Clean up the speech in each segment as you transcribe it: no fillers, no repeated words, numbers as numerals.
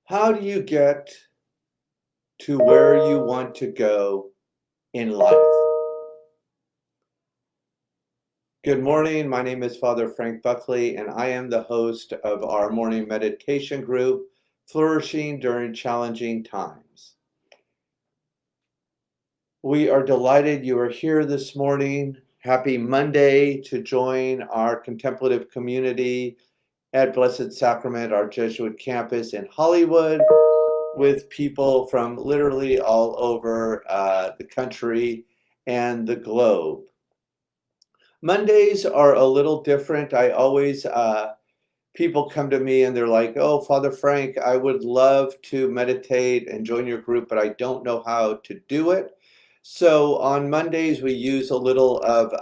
How do you get to where you want to go in life? Good morning. My name is Father Frank Buckley, and I am the host of our morning meditation group, Flourishing During Challenging Times. We are delighted you are here this morning. Happy Monday to join our contemplative community at Blessed Sacrament, our Jesuit campus in Hollywood, with people from literally all over the country and the globe. Mondays are a little different. I always, people come to me and they're like, oh, Father Frank, I would love to meditate and join your group, but I don't know how to do it. So on Mondays, we use a little of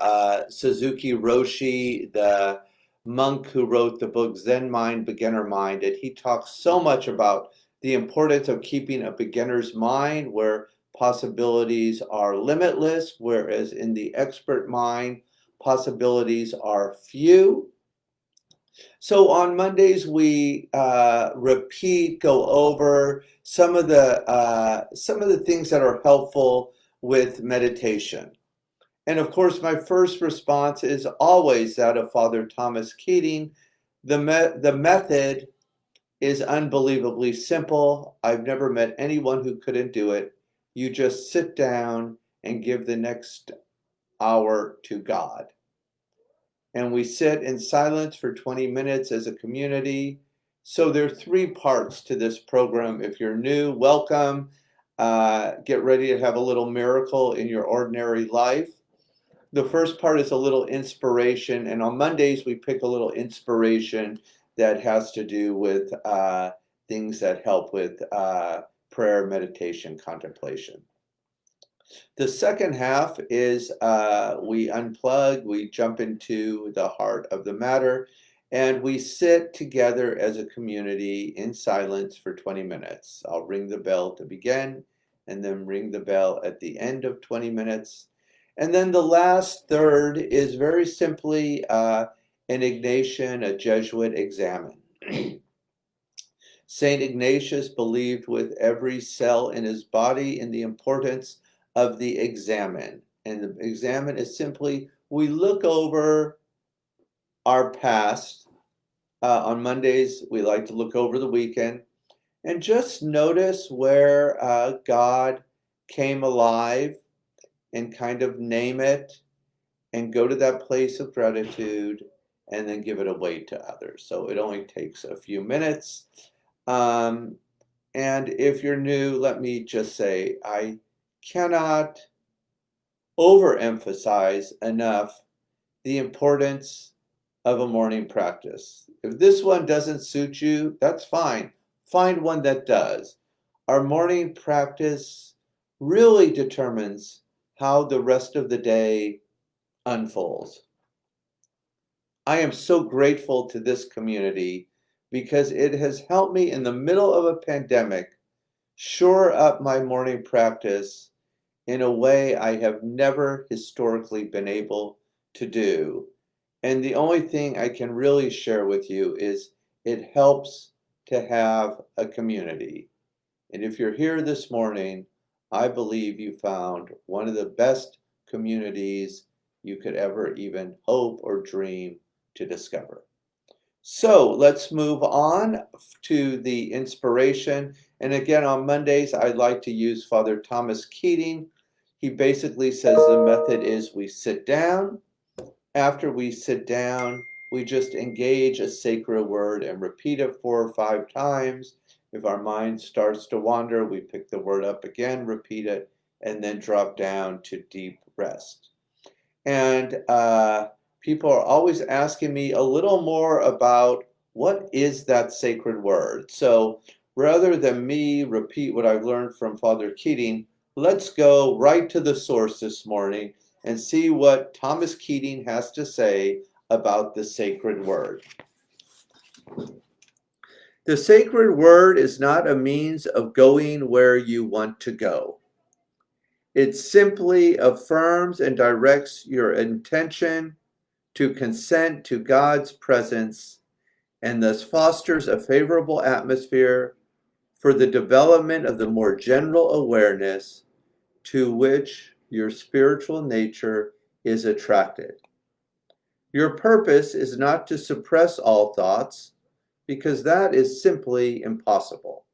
Suzuki Roshi, the monk who wrote the book Zen Mind, Beginner Mind, and he talks so much about the importance of keeping a beginner's mind where possibilities are limitless, whereas in the expert mind, possibilities are few. So on Mondays, we go over some of the things that are helpful with meditation. And of course, my first response is always that of Father Thomas Keating. The method is unbelievably simple. I've never met anyone who couldn't do it. You just sit down and give the next hour to God. And we sit in silence for 20 minutes as a community. So there are 3 parts to this program. If you're new, welcome. Get ready to have a little miracle in your ordinary life. The first part is a little inspiration, and on Mondays we pick a little inspiration that has to do with things that help with prayer, meditation, contemplation. The second half is we unplug, we jump into the heart of the matter, and we sit together as a community in silence for 20 minutes. I'll ring the bell to begin, and then ring the bell at the end of 20 minutes. And then the last third is very simply an Ignatian, a Jesuit examine. Saint Ignatius believed with every cell in his body in the importance of the examine. And the examine is simply, we look over our past. On Mondays, we like to look over the weekend and just notice where God came alive and kind of name it and go to that place of gratitude and then give it away to others. So it only takes a few minutes. And if you're new, let me just say, I cannot overemphasize enough the importance of a morning practice. If this one doesn't suit you, that's fine. Find one that does. Our morning practice really determines how the rest of the day unfolds. I am so grateful to this community because it has helped me in the middle of a pandemic shore up my morning practice in a way I have never historically been able to do. And the only thing I can really share with you is it helps to have a community. And if you're here this morning, I believe you found one of the best communities you could ever even hope or dream to discover. So let's move on to the inspiration. And again, on Mondays, I'd like to use Father Thomas Keating. He basically says the method is we sit down. After we sit down, we just engage a sacred word and repeat it 4 or 5 times. If our mind starts to wander, we pick the word up again, repeat it, and then drop down to deep rest. And people are always asking me a little more about what is that sacred word. So rather than me repeat what I've learned from Father Keating, let's go right to the source this morning and see what Thomas Keating has to say about the sacred word. The sacred word is not a means of going where you want to go. It simply affirms and directs your intention to consent to God's presence and thus fosters a favorable atmosphere for the development of the more general awareness to which your spiritual nature is attracted. Your purpose is not to suppress all thoughts, because that is simply impossible.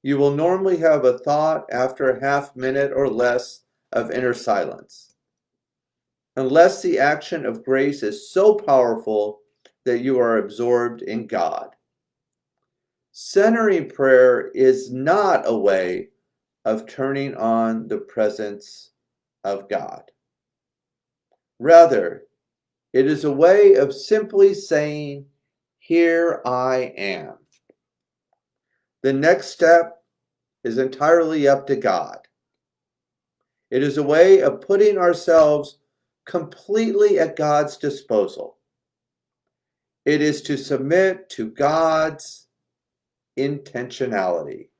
You will normally have a thought after a half minute or less of inner silence, unless the action of grace is so powerful that you are absorbed in God. Centering prayer is not a way of turning on the presence of God. Rather, it is a way of simply saying, "Here I am." The next step is entirely up to God. It is a way of putting ourselves completely at God's disposal. It is to submit to God's intentionality,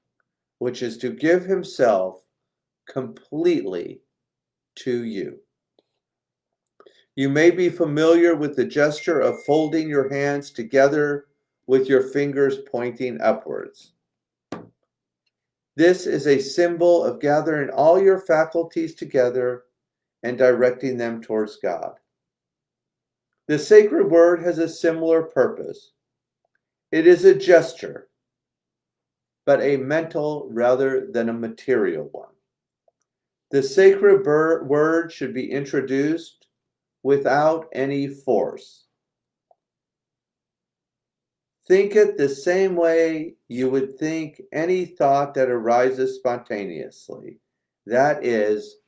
which is to give himself completely to you. You may be familiar with the gesture of folding your hands together with your fingers pointing upwards. This is a symbol of gathering all your faculties together and directing them towards God. The sacred word has a similar purpose. It is a gesture, but a mental rather than a material one. The sacred word should be introduced without any force. Think it the same way you would think any thought that arises spontaneously. That is,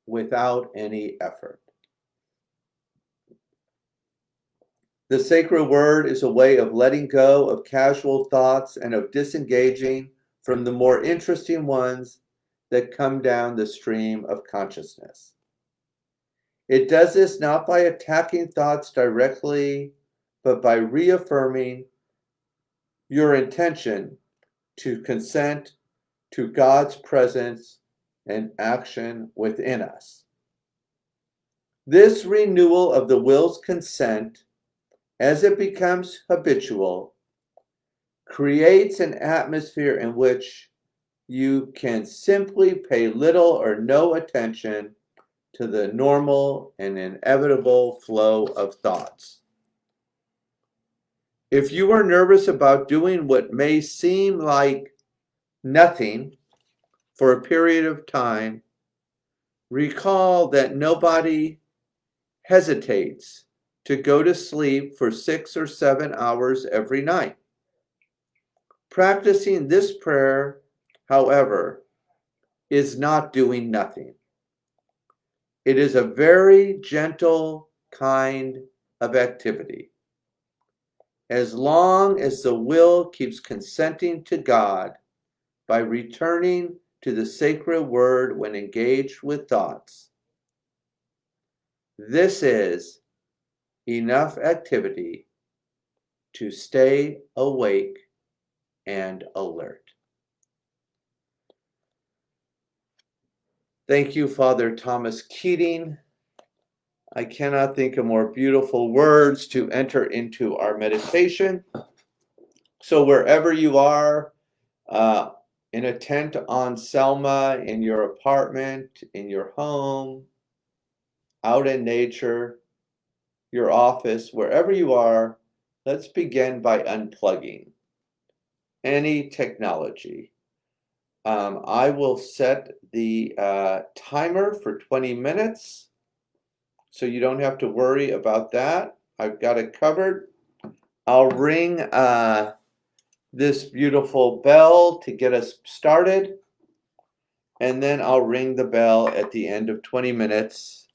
without any effort. The sacred word is a way of letting go of casual thoughts and of disengaging from the more interesting ones that come down the stream of consciousness. It does this not by attacking thoughts directly, but by reaffirming your intention to consent to God's presence and action within us. This renewal of the will's consent, as it becomes habitual, creates an atmosphere in which you can simply pay little or no attention to the normal and inevitable flow of thoughts. If you are nervous about doing what may seem like nothing for a period of time, recall that nobody hesitates to go to sleep for 6 or 7 hours every night. Practicing this prayer, however, is not doing nothing. It is a very gentle kind of activity. As long as the will keeps consenting to God by returning to the sacred word when engaged with thoughts, this is enough activity to stay awake and alert. Thank you, Father Thomas Keating. I cannot think of more beautiful words to enter into our meditation. So wherever you are, in a tent on Selma, in your apartment, in your home, out in nature, your office, wherever you are, let's begin by unplugging any technology. I will set the timer for 20 minutes, so you don't have to worry about that. I've got it covered. I'll ring this beautiful bell to get us started, and then I'll ring the bell at the end of 20 minutes,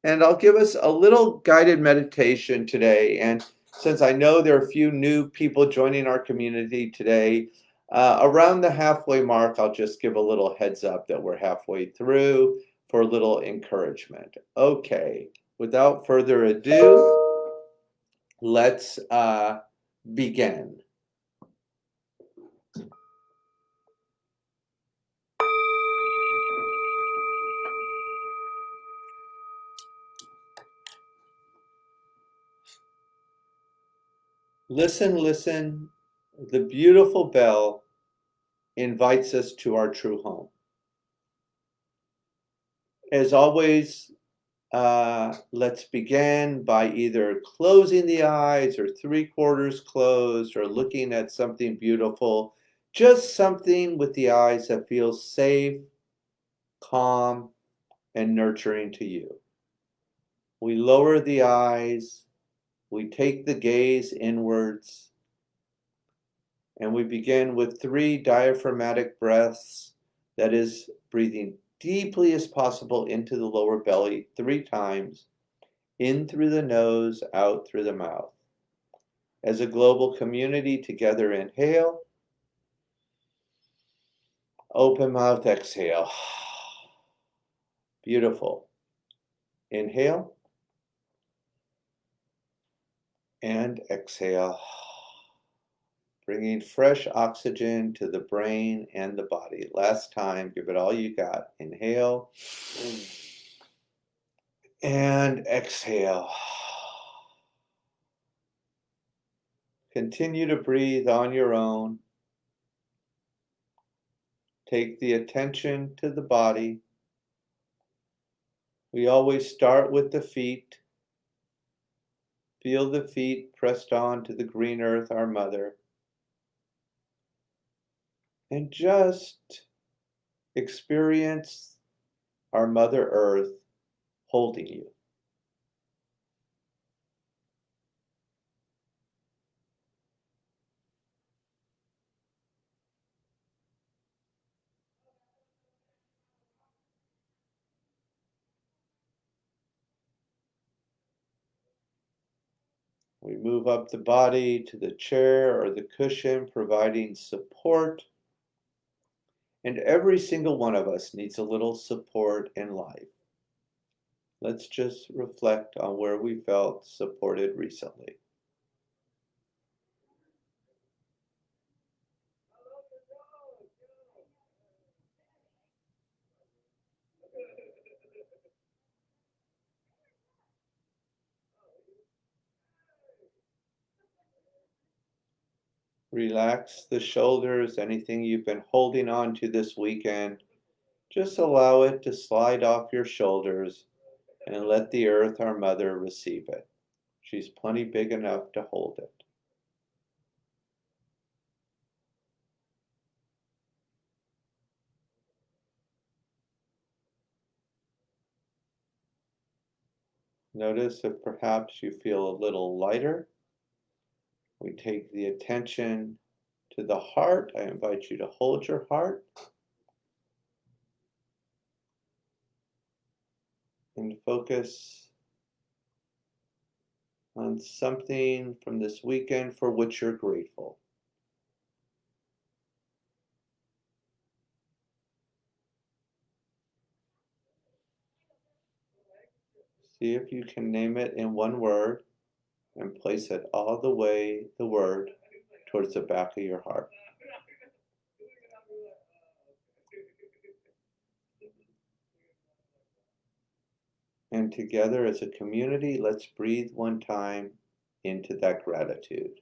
and I'll give us a little guided meditation today. And since I know there are a few new people joining our community today, around the halfway mark, I'll just give a little heads up that we're halfway through for a little encouragement. Okay, without further ado, let's begin. Listen, listen. The beautiful bell invites us to our true home. As always, let's begin by either closing the eyes or 3/4 closed or looking at something beautiful, just something with the eyes that feels safe, calm, and nurturing to you. We lower the eyes, we take the gaze inwards, and we begin with 3 diaphragmatic breaths, that is, breathing deeply as possible into the lower belly 3 times, in through the nose, out through the mouth. As a global community, together inhale, open mouth, exhale. Beautiful. Inhale and exhale, bringing fresh oxygen to the brain and the body. Last time, give it all you got. Inhale and exhale. Continue to breathe on your own. Take the attention to the body. We always start with the feet. Feel the feet pressed on to the green earth, our mother. And just experience our Mother Earth holding you. We move up the body to the chair or the cushion, providing support. And every single one of us needs a little support in life. Let's just reflect on where we felt supported recently. Relax the shoulders, anything you've been holding on to this weekend. Just allow it to slide off your shoulders and let the earth, our mother, receive it. She's plenty big enough to hold it. Notice if perhaps you feel a little lighter. We take the attention to the heart. I invite you to hold your heart and focus on something from this weekend for which you're grateful. See if you can name it in one word and place it all the way, the word, towards the back of your heart. And together as a community, let's breathe one time into that gratitude.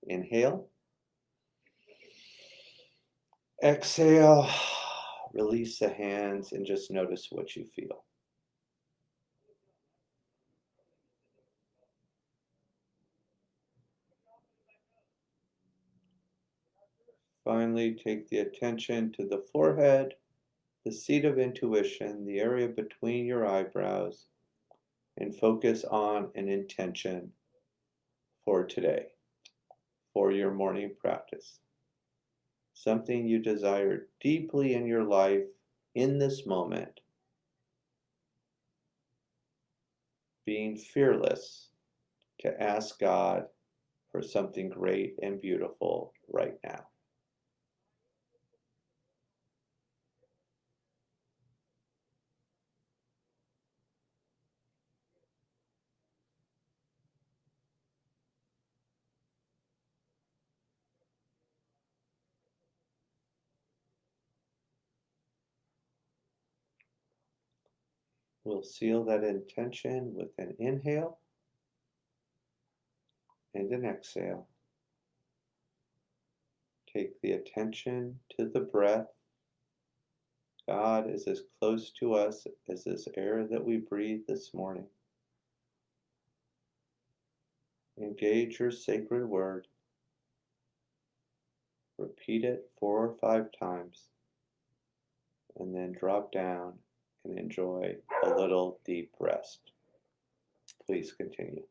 Inhale. Exhale. Release the hands and just notice what you feel. Finally, take the attention to the forehead, the seat of intuition, the area between your eyebrows, and focus on an intention for today, for your morning practice. Something you desire deeply in your life in this moment. Being fearless to ask God for something great and beautiful right now. We'll seal that intention with an inhale and an exhale. Take the attention to the breath. God is as close to us as this air that we breathe this morning. Engage your sacred word. Repeat it 4 or 5 times, and then drop down and enjoy a little deep rest. Please continue.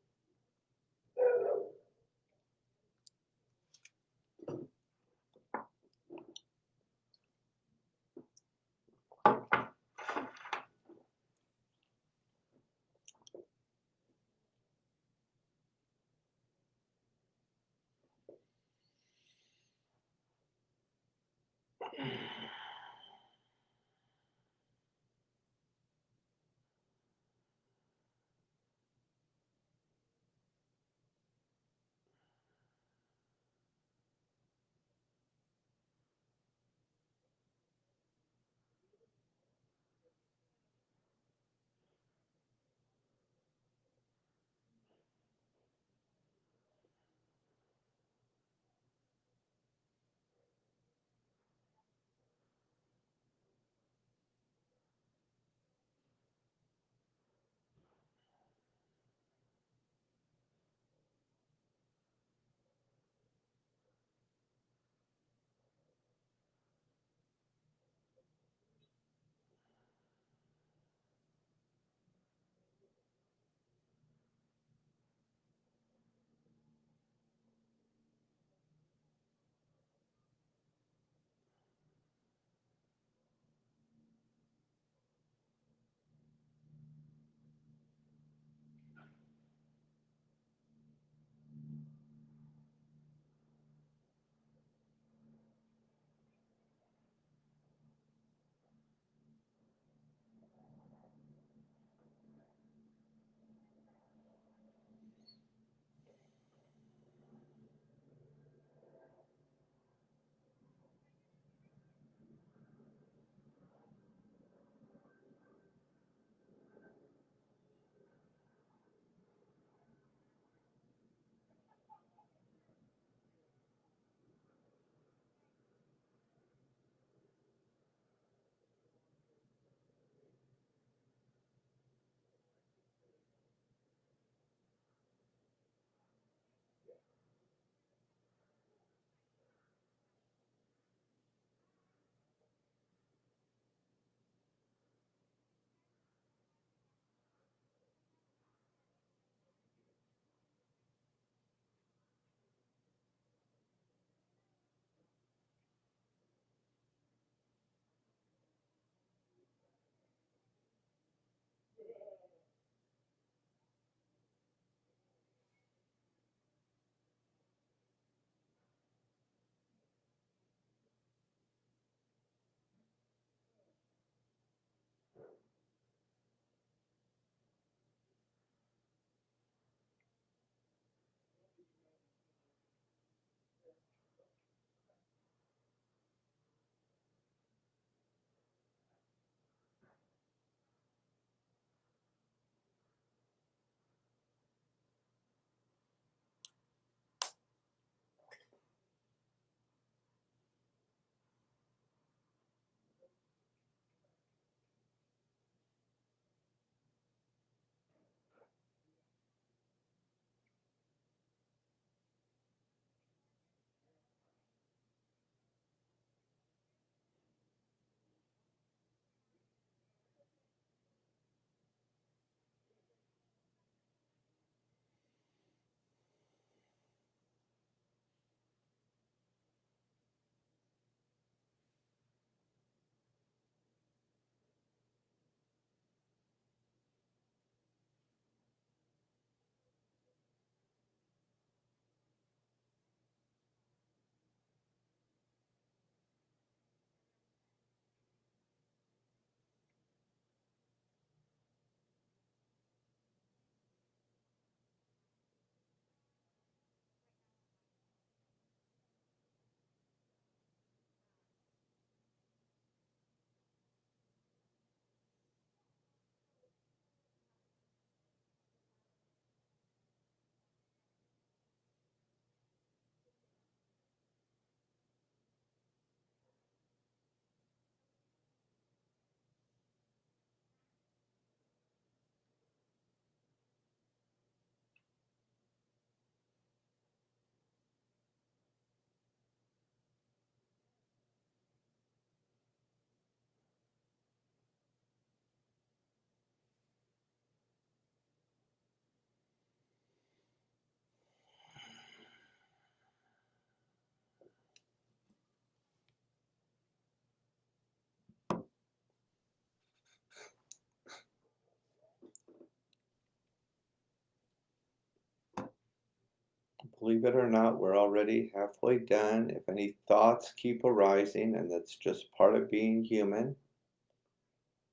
Believe it or not, we're already halfway done. If any thoughts keep arising, and that's just part of being human,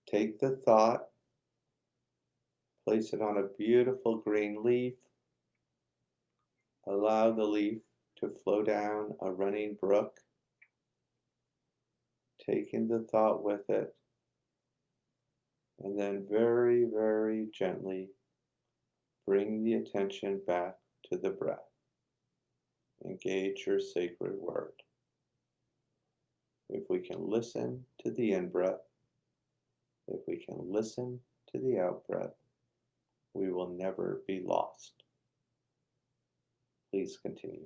take the thought, place it on a beautiful green leaf, allow the leaf to flow down a running brook, taking the thought with it, and then very, very gently bring the attention back to the breath. Engage your sacred word. If we can listen to the in-breath, if we can listen to the out-breath, we will never be lost. Please continue.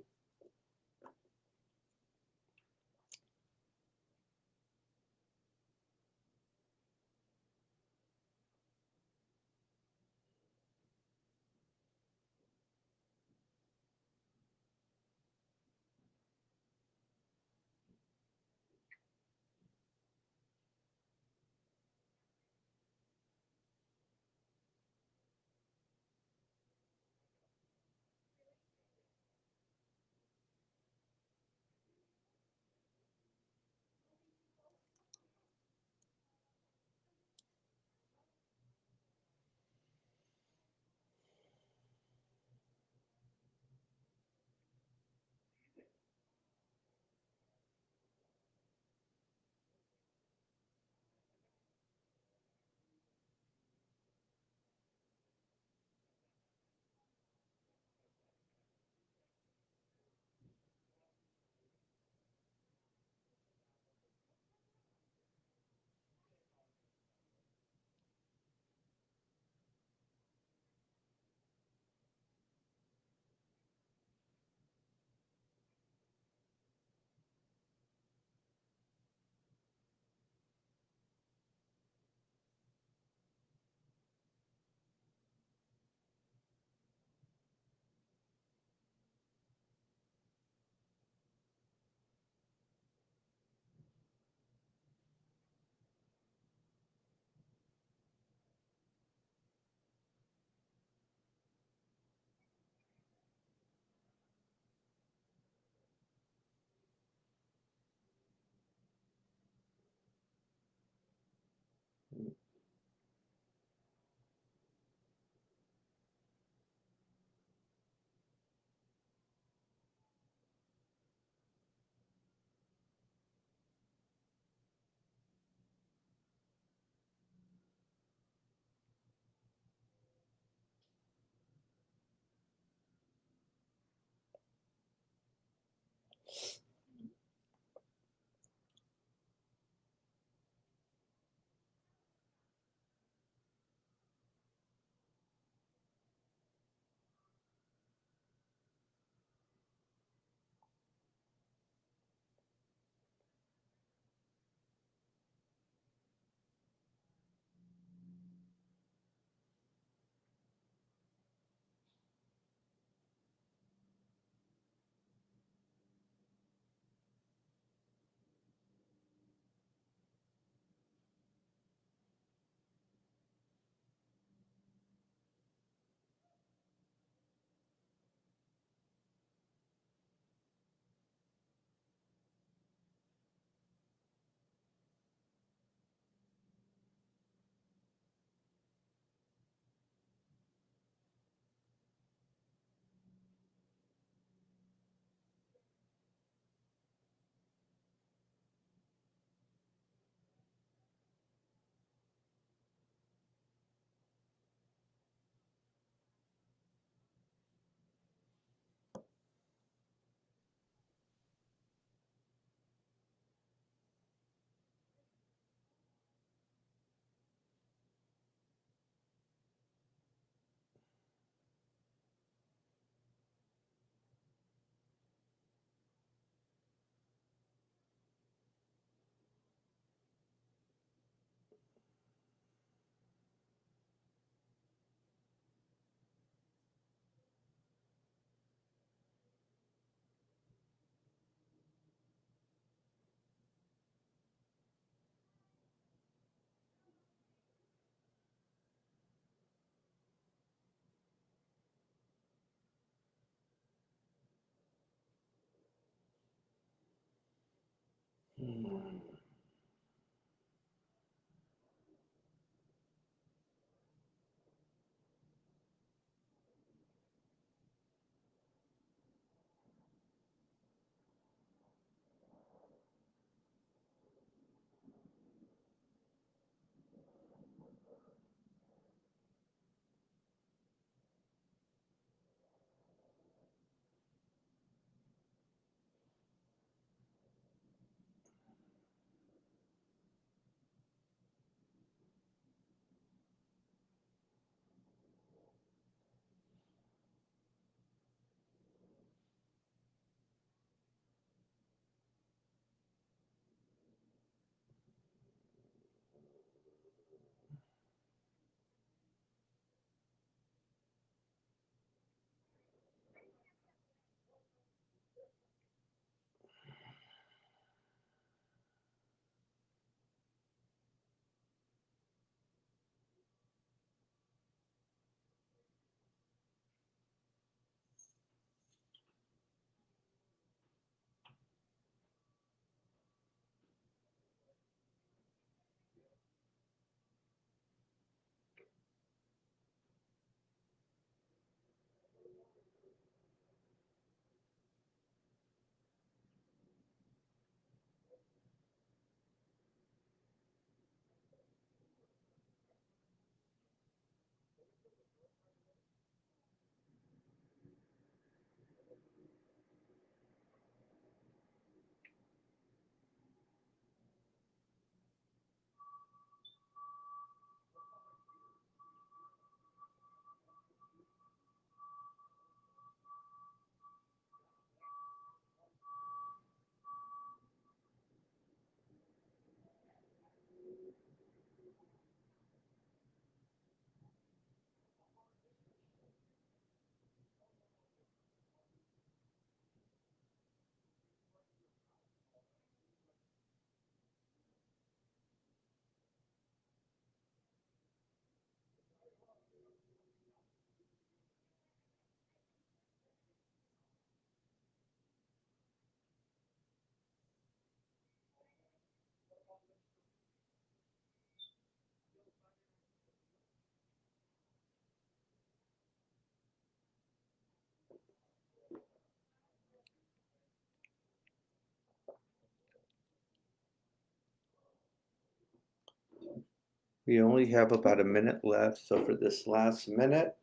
We only have about a minute left, so for this last minute,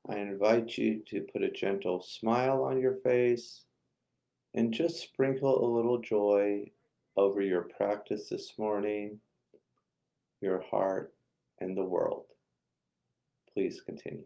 I invite you to put a gentle smile on your face and just sprinkle a little joy over your practice this morning, your heart, and the world. Please continue.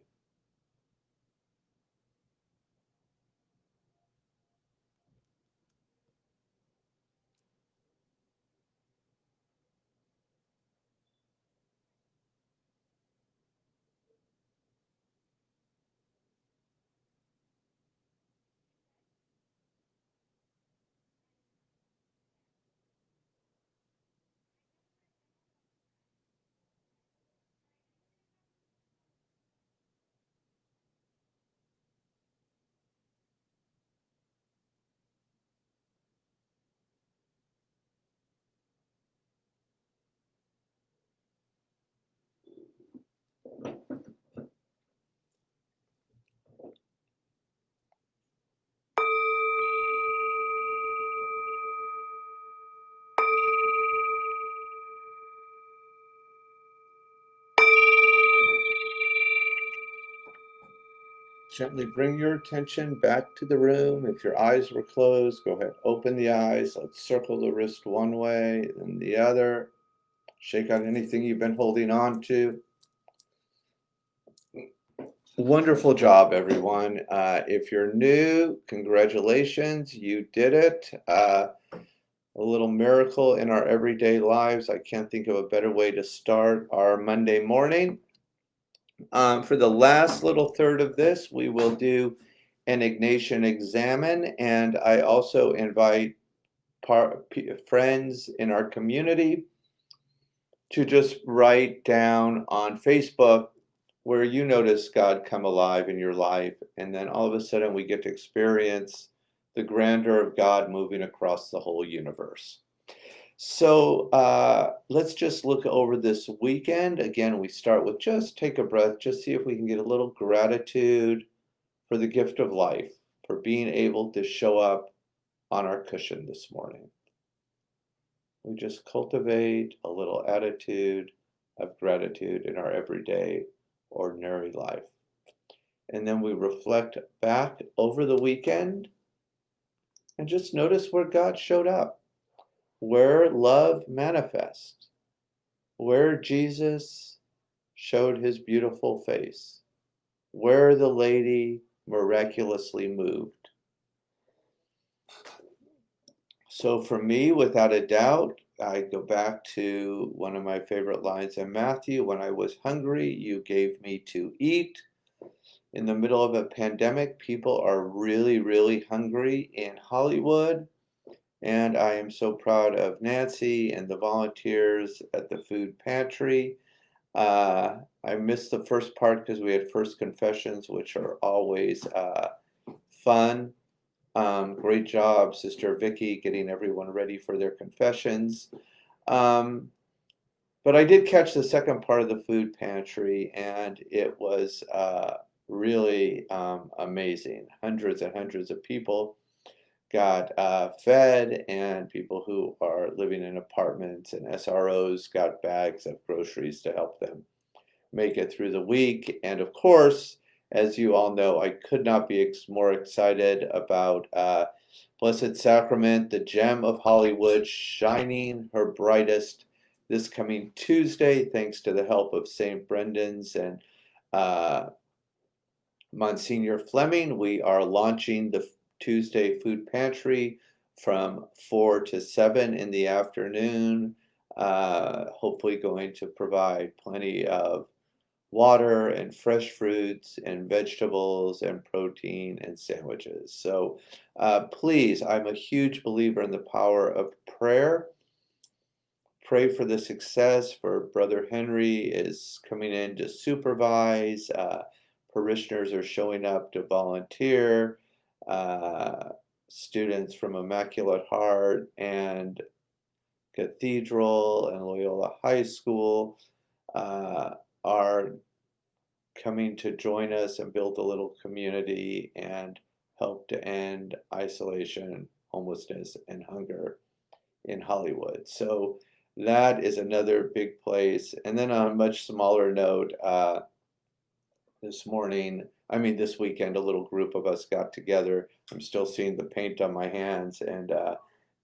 Gently bring your attention back to the room. If your eyes were closed, go ahead, open the eyes. Let's circle the wrist one way and the other. Shake out anything you've been holding on to. Wonderful job, everyone. If you're new, congratulations, you did it. A little miracle in our everyday lives. I can't think of a better way to start our Monday morning. For the last little third of this, we will do an Ignatian Examine, and I also invite friends in our community to just write down on Facebook where you notice God come alive in your life, and then all of a sudden we get to experience the grandeur of God moving across the whole universe. So let's just look over this weekend. Again, we start with just take a breath, just see if we can get a little gratitude for the gift of life, for being able to show up on our cushion this morning. We just cultivate a little attitude of gratitude in our everyday, ordinary life. And then we reflect back over the weekend and just notice where God showed up, where love manifests, where Jesus showed his beautiful face, where the lady miraculously moved. So for me, without a doubt, I go back to one of my favorite lines in Matthew: when I was hungry, you gave me to eat. In the middle of a pandemic, people are really, really hungry in Hollywood. And I am so proud of Nancy and the volunteers at the food pantry. I missed the first part because we had first confessions, which are always fun. Great job, Sister Vicky, getting everyone ready for their confessions. But I did catch the second part of the food pantry, and it was really amazing. Hundreds and hundreds of people got fed, and people who are living in apartments and SROs got bags of groceries to help them make it through the week. And of course, as you all know, I could not be more excited about Blessed Sacrament, the gem of Hollywood, shining her brightest this coming Tuesday, thanks to the help of St. Brendan's and Monsignor Fleming. We are launching the Tuesday food pantry from 4 to 7 in the afternoon. Hopefully going to provide plenty of water and fresh fruits and vegetables and protein and sandwiches. So please, I'm a huge believer in the power of prayer. Pray for the success. For Brother Henry is coming in to supervise. Parishioners are showing up to volunteer. Students from Immaculate Heart and Cathedral and Loyola High School are coming to join us and build a little community and help to end isolation, homelessness, and hunger in Hollywood. So that is another big place. And then on a much smaller note, this weekend, a little group of us got together. I'm still seeing the paint on my hands, and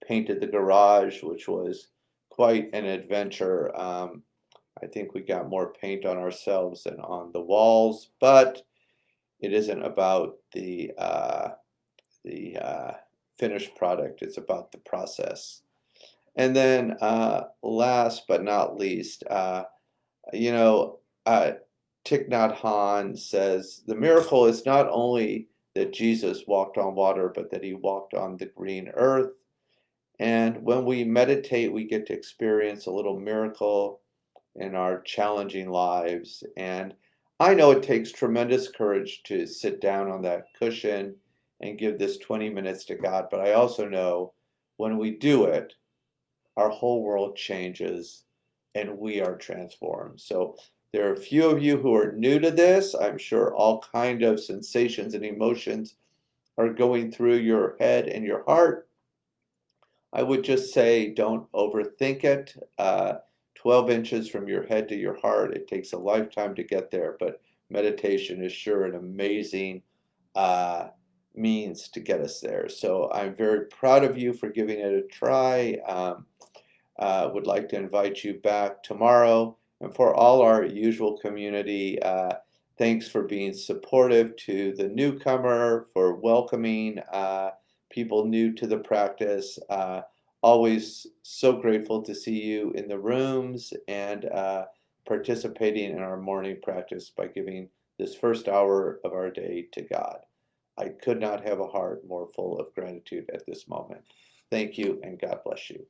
painted the garage, which was quite an adventure. I think we got more paint on ourselves than on the walls, but it isn't about the finished product. It's about the process. And then last but not least, you know, Thich Nhat Hanh says the miracle is not only that Jesus walked on water, but that he walked on the green earth. And when we meditate, we get to experience a little miracle in our challenging lives. And I know it takes tremendous courage to sit down on that cushion and give this 20 minutes to God. But I also know when we do it, our whole world changes and we are transformed. So there are a few of you who are new to this. I'm sure all kind of sensations and emotions are going through your head and your heart. I would just say don't overthink it. 12 inches from your head to your heart, it takes a lifetime to get there, but meditation is sure an amazing means to get us there. So I'm very proud of you for giving it a try. Would like to invite you back tomorrow. And for all our usual community, thanks for being supportive to the newcomer, for welcoming people new to the practice. Always so grateful to see you in the rooms and participating in our morning practice by giving this first hour of our day to God. I could not have a heart more full of gratitude at this moment. Thank you, and God bless you.